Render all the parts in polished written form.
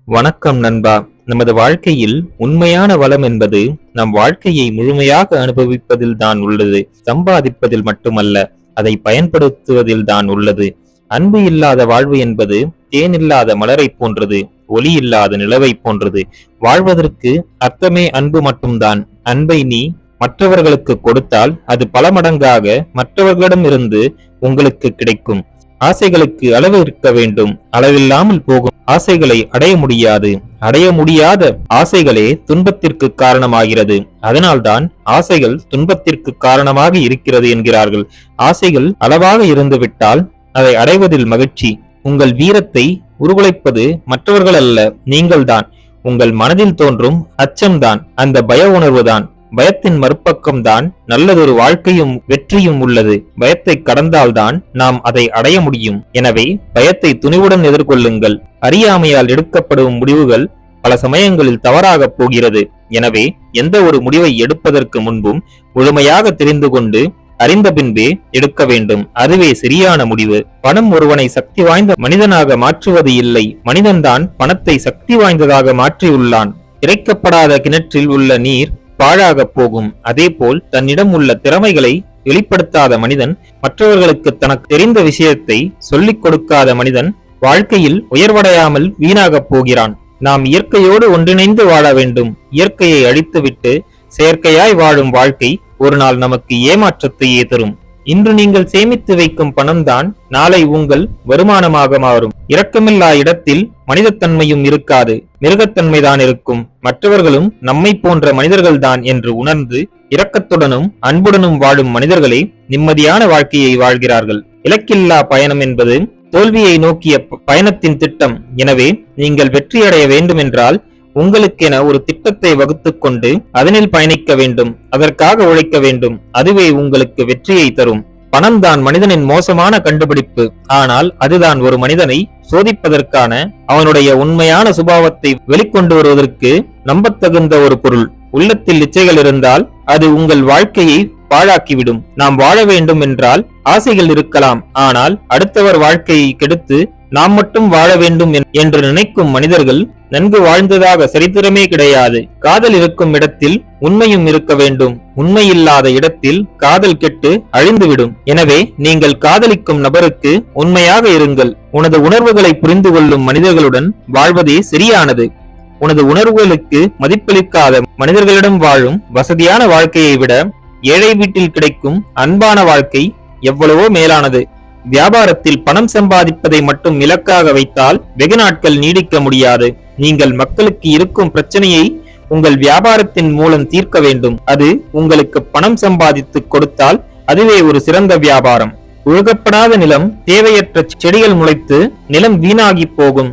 வணக்கம் நண்பா. நமது வாழ்க்கையில் உண்மையான வளம் என்பது நம் வாழ்க்கையை முழுமையாக அனுபவிப்பதில் தான் உள்ளது. சம்பாதிப்பதில் மட்டுமல்ல, அதை பயன்படுத்துவதில் தான் உள்ளது. அன்பு இல்லாத வாழ்வு என்பது தேனில்லாத மலரை போன்றது, ஒளி இல்லாத நிலவை போன்றது. வாழ்வதற்கு அர்த்தமே அன்பு மட்டும்தான். அன்பை நீ மற்றவர்களுக்கு கொடுத்தால் அது பல மடங்காக மற்றவர்களிடமிருந்து உங்களுக்கு கிடைக்கும். ஆசைகளுக்கு அளவு இருக்க வேண்டும். அளவில்லாமல் போகும் ஆசைகளை அடைய முடியாது. அடைய முடியாத ஆசைகளே துன்பத்திற்கு காரணமாகிறது. அதனால்தான் ஆசைகள் துன்பத்திற்கு காரணமாக இருக்கிறது என்கிறார்கள். ஆசைகள் அளவாக இருந்துவிட்டால் அதை அடைவதில் மகிழ்ச்சி. உங்கள் வீரத்தை உருகுலைப்பது மற்றவர்கள் அல்ல, நீங்கள்தான். உங்கள் மனதில் தோன்றும் அச்சம்தான், அந்த பய உணர்வுதான். பயத்தின் மறுபக்கம்தான் நல்லதொரு வாழ்க்கையும் வெற்றியும் உள்ளது. பயத்தை கடந்தால்தான் நாம் அதை அடைய முடியும். எனவே பயத்தை துணிவுடன் எதிர்கொள்ளுங்கள். அறியாமையால் எடுக்கப்படும் முடிவுகள் பல சமயங்களில் தவறாக போகிறது. எனவே எந்த ஒரு முடிவை எடுப்பதற்கு முன்பும் முழுமையாக தெரிந்து கொண்டு அறிந்த பின்பே எடுக்க வேண்டும். அதுவே சரியான முடிவு. பணம் ஒருவனை சக்தி வாய்ந்த மனிதனாக மாற்றுவது இல்லை, மனிதன்தான் பணத்தை சக்தி வாய்ந்ததாக மாற்றியுள்ளான். இறைக்கப்படாத கிணற்றில் உள்ள நீர் பாழாக போகும். அதேபோல் தன்னிடம் உள்ள திறமைகளை வெளிப்படுத்தாத மனிதன், மற்றவர்களுக்கு தனக்கு தெரிந்த விஷயத்தை சொல்லிக் கொடுக்காத மனிதன் வாழ்க்கையில் உயர்வடையாமல் வீணாக போகிறான். நாம் இயற்கையோடு ஒன்றிணைந்து வாழ வேண்டும். இயற்கையை அழித்துவிட்டு செயற்கையாய் வாழும் வாழ்க்கை ஒரு நாள் நமக்கு ஏமாற்றத்தையே தரும். இன்று நீங்கள் சேமித்து வைக்கும் பணம்தான் நாளை உங்கள் வருமானமாக மாறும். இரக்கமில்லா இடத்தில் மனிதத்தன்மையும் இருக்காது, மிருகத்தன்மைதான் இருக்கும். மற்றவர்களும் நம்மை போன்ற மனிதர்கள்தான் என்று உணர்ந்து இரக்கத்துடனும் அன்புடனும் வாழும் மனிதர்களே நிம்மதியான வாழ்க்கையை வாழ்கிறார்கள். இலக்கில்லா பயணம் என்பது தோல்வியை நோக்கிய பயணத்தின் திட்டம். எனவே நீங்கள் வெற்றியடைய வேண்டுமென்றால் உங்களுக்கென ஒரு திட்டத்தை வகுத்துக் கொண்டு அதனில் பயணிக்க வேண்டும். அதற்காக உழைக்க வேண்டும். அதுவே உங்களுக்கு வெற்றியை தரும். பணம் தான் மனிதனின் மோசமான கண்டுபிடிப்பு. ஆனால் அதுதான் ஒரு மனிதனை சோதிப்பதற்கான, அவனுடைய உண்மையான சுபாவத்தை வெளிக்கொண்டு வருவதற்கு நம்பத்தகுந்த ஒரு பொருள். உள்ளத்தில் இச்சைகள் இருந்தால் அது உங்கள் வாழ்க்கையை பாழாக்கிவிடும். நாம் வாழ வேண்டும் என்றால் ஆசைகள் இருக்கலாம், ஆனால் அடுத்தவர் வாழ்க்கையை கெடுத்து நாம் மட்டும் வாழ வேண்டும் என்று நினைக்கும் மனிதர்கள் நன்கு வாழ்ந்ததாக சரித்திரமே கிடையாது. காதல் இருக்கும் இடத்தில் உண்மையும் இருக்க வேண்டும். உண்மையில்லாத இடத்தில் காதல் கெட்டு அழிந்துவிடும். எனவே நீங்கள் காதலிக்கும் நபருக்கு உண்மையாக இருங்கள். உனது உணர்வுகளை புரிந்து கொள்ளும் மனிதர்களுடன் வாழ்வதே சரியானது. உனது உணர்வுகளுக்கு மதிப்பளிக்காத மனிதர்களிடம் வாழும் வசதியான வாழ்க்கையை விட ஏழை வீட்டில் கிடைக்கும் அன்பான வாழ்க்கை எவ்வளவோ மேலானது. வியாபாரத்தில் பணம் சம்பாதிப்பதை மட்டும் இலக்காக வைத்தால் வெகு நாட்கள் நீடிக்க முடியாது. நீங்கள் மக்களுக்கு இருக்கும் பிரச்சனையை உங்கள் வியாபாரத்தின் மூலம் தீர்க்க வேண்டும். அது உங்களுக்கு பணம் சம்பாதித்து கொடுத்தால் அதுவே ஒரு சிறந்த வியாபாரம். உழுகப்படாத நிலம், தேவையற்ற செடிகள் முளைத்து நிலம் வீணாகி போகும்.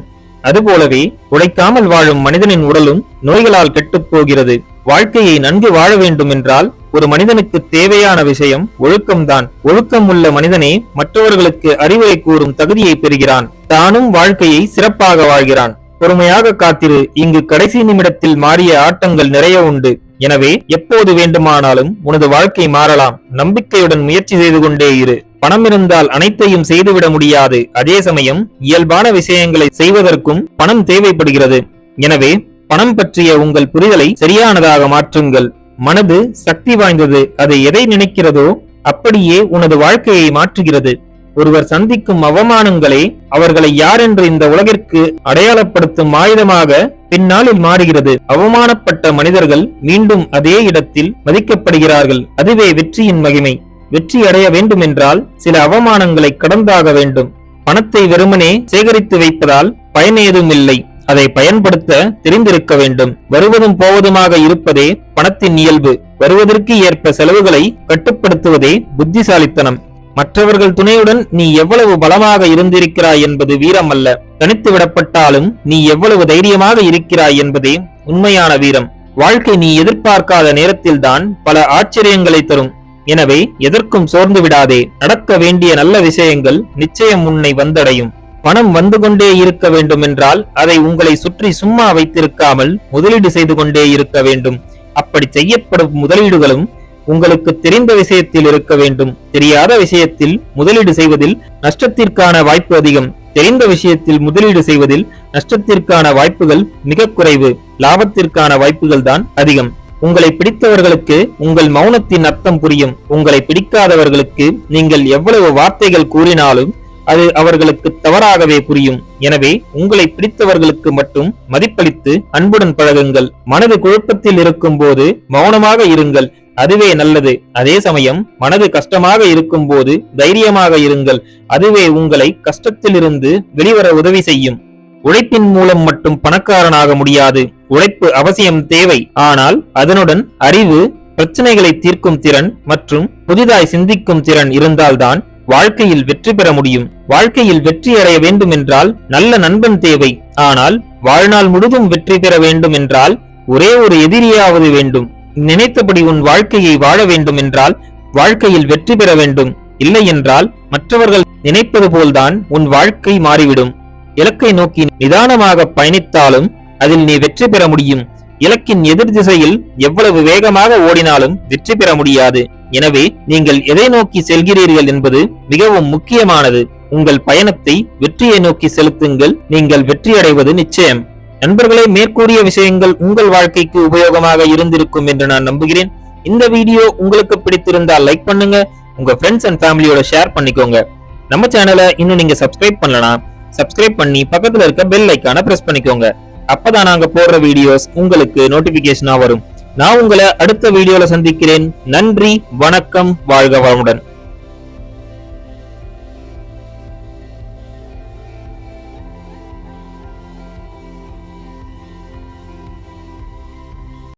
அதுபோலவே உழைக்காமல் வாழும் மனிதனின் உடலும் நோய்களால் கெட்டுப் போகிறது. வாழ்க்கையை நன்கு வாழ வேண்டும் என்றால் ஒரு மனிதனுக்கு தேவையான விஷயம் ஒழுக்கம்தான். ஒழுக்கம் உள்ள மனிதனே மற்றவர்களுக்கு அறிவுரை கூறும் தகுதியை பெறுகிறான். தானும் வாழ்க்கையை சிறப்பாக வாழ்கிறான். பொறுமையாக காத்திரு. இங்கு கடைசி நிமிடத்தில் மாறிய ஆட்டங்கள் நிறைய உண்டு. எனவே எப்போது வேண்டுமானாலும் உனது வாழ்க்கை மாறலாம். நம்பிக்கையுடன் முயற்சி செய்து கொண்டே இரு. பணம் இருந்தால் அனைத்தையும் செய்துவிட முடியாது. அதே சமயம் இயல்பான விஷயங்களை செய்வதற்கும் பணம் தேவைப்படுகிறது. எனவே பணம் பற்றிய உங்கள் புரிதலை சரியானதாக மாற்றுங்கள். மனது சக்தி வாய்ந்தது. அது எதை நினைக்கிறதோ அப்படியே உனது வாழ்க்கையை மாற்றுகிறது. ஒருவர் சந்திக்கும் அவமானங்களே அவர்களை யார் என்று இந்த உலகிற்கு அடையாளப்படுத்தும் ஆயுதமாக பின்னாளில் மாறுகிறது. அவமானப்பட்ட மனிதர்கள் மீண்டும் அதே இடத்தில் மதிக்கப்படுகிறார்கள். அதுவே வெற்றியின் மகிமை. வெற்றி அடைய வேண்டும் என்றால் சில அவமானங்களை கடந்தாக வேண்டும். பணத்தை வெறுமனே சேகரித்து வைப்பதால் பயனேதும் இல்லை. அதை பயன்படுத்த தெரிந்திருக்க வேண்டும். வருவதும் போவதுமாக இருப்பதே பணத்தின் இயல்பு. வருவதற்கு ஏற்ப செலவுகளை கட்டுப்படுத்துவதே புத்திசாலித்தனம். மற்றவர்கள் துணையுடன் நீ எவ்வளவு பலமாக இருந்திருக்கிறாய் என்பது வீரம் அல்ல. தனித்து விடப்பட்டாலும் நீ எவ்வளவு தைரியமாக இருக்கிறாய் என்பதே உண்மையான வீரம். வாழ்க்கை நீ எதிர்பார்க்காத நேரத்தில்தான் பல ஆச்சரியங்களை தரும். எனவே எதற்கும் சோர்ந்து விடாதே. நடக்க வேண்டிய நல்ல விஷயங்கள் நிச்சயம் உன்னை வந்தடையும். பணம் வந்து கொண்டே இருக்க வேண்டும் என்றால் அதை உங்களை சுற்றி சும்மா வைத்திருக்காமல் முதலீடு செய்து கொண்டே இருக்க வேண்டும். அப்படி செய்யப்படும் முதலீடுகளும் உங்களுக்கு தெரிந்த விஷயத்தில் இருக்க வேண்டும். தெரியாத விஷயத்தில் முதலீடு செய்வதில் நஷ்டத்திற்கான வாய்ப்பு அதிகம். தெரிந்த விஷயத்தில் முதலீடு செய்வதில் நஷ்டத்திற்கான வாய்ப்புகள் மிக குறைவு, லாபத்திற்கான வாய்ப்புகள் தான் அதிகம். உங்களை பிடித்தவர்களுக்கு உங்கள் மௌனத்தின் அர்த்தம் புரியும். உங்களை பிடிக்காதவர்களுக்கு நீங்கள் எவ்வளவு வார்த்தைகள் கூறினாலும் அது அவர்களுக்கு தவறாகவே புரியும். எனவே உங்களை பிடித்தவர்களுக்கு மட்டும் மதிப்பளித்து அன்புடன் பழகுங்கள். மனது குழப்பத்தில் இருக்கும் போது மௌனமாக இருங்கள், அதுவே நல்லது. அதே சமயம் மனது கஷ்டமாக இருக்கும் போது தைரியமாக இருங்கள், அதுவே உங்களை கஷ்டத்திலிருந்து வெளிவர உதவி செய்யும். உழைப்பின் மூலம் மட்டும் பணக்காரனாக முடியாது. உழைப்பு அவசியம் தேவை, ஆனால் அதனுடன் அறிவு, பிரச்சனைகளை தீர்க்கும் திறன் மற்றும் புதிதாய் சிந்திக்கும் திறன் இருந்தால்தான் வாழ்க்கையில் வெற்றி பெற முடியும். வாழ்க்கையில் வெற்றி அடைய வேண்டும் என்றால் நல்ல நண்பன் தேவை, ஆனால் வாழ்நாள் முழுதும் வெற்றி பெற வேண்டும் என்றால் ஒரே ஒரு எதிரியாவது வேண்டும். நினைத்தபடி உன் வாழ்க்கையை வாழ வேண்டும் என்றால் வாழ்க்கையில் வெற்றி பெற வேண்டும். இல்லை என்றால் மற்றவர்கள் நினைப்பது போல்தான் உன் வாழ்க்கை மாறிவிடும். இலக்கை நோக்கி நிதானமாக பயணித்தாலும் அதில் நீ வெற்றி பெற முடியும். இலக்கின் எதிர் திசையில் எவ்வளவு வேகமாக ஓடினாலும் வெற்றி பெற முடியாது. எனவே நீங்கள் எதை நோக்கி செல்கிறீர்கள் என்பது மிகவும் முக்கியமானது. உங்கள் பயணத்தை வெற்றியை நோக்கி செலுத்துங்கள், நீங்கள் வெற்றியடைவது நிச்சயம். நண்பர்களே, மேற்கூறிய விஷயங்கள் உங்கள் வாழ்க்கைக்கு உபயோகமாக இருந்திருக்கும் என்று நான் நம்புகிறேன். இந்த வீடியோ உங்களுக்கு பிடித்திருந்தால் லைக் பண்ணுங்க, உங்க ஃப்ரெண்ட்ஸ் அண்ட் ஃபேமிலியோட ஷேர் பண்ணிக்கோங்க. நம்ம சேனலை இன்னும் நீங்க சப்ஸ்கிரைப் பண்ணலனா சப்ஸ்கிரைப் பண்ணி பக்கத்துல இருக்க பெல் ஐக்கான பிரஸ் பண்ணிக்கோங்க. அப்பதான் நாங்க போடுற வீடியோஸ் உங்களுக்கு நோட்டிபிகேஷனா வரும். நான் உங்களை அடுத்த வீடியோல சந்திக்கிறேன். நன்றி, வணக்கம், வாழ்க வளமுடன்.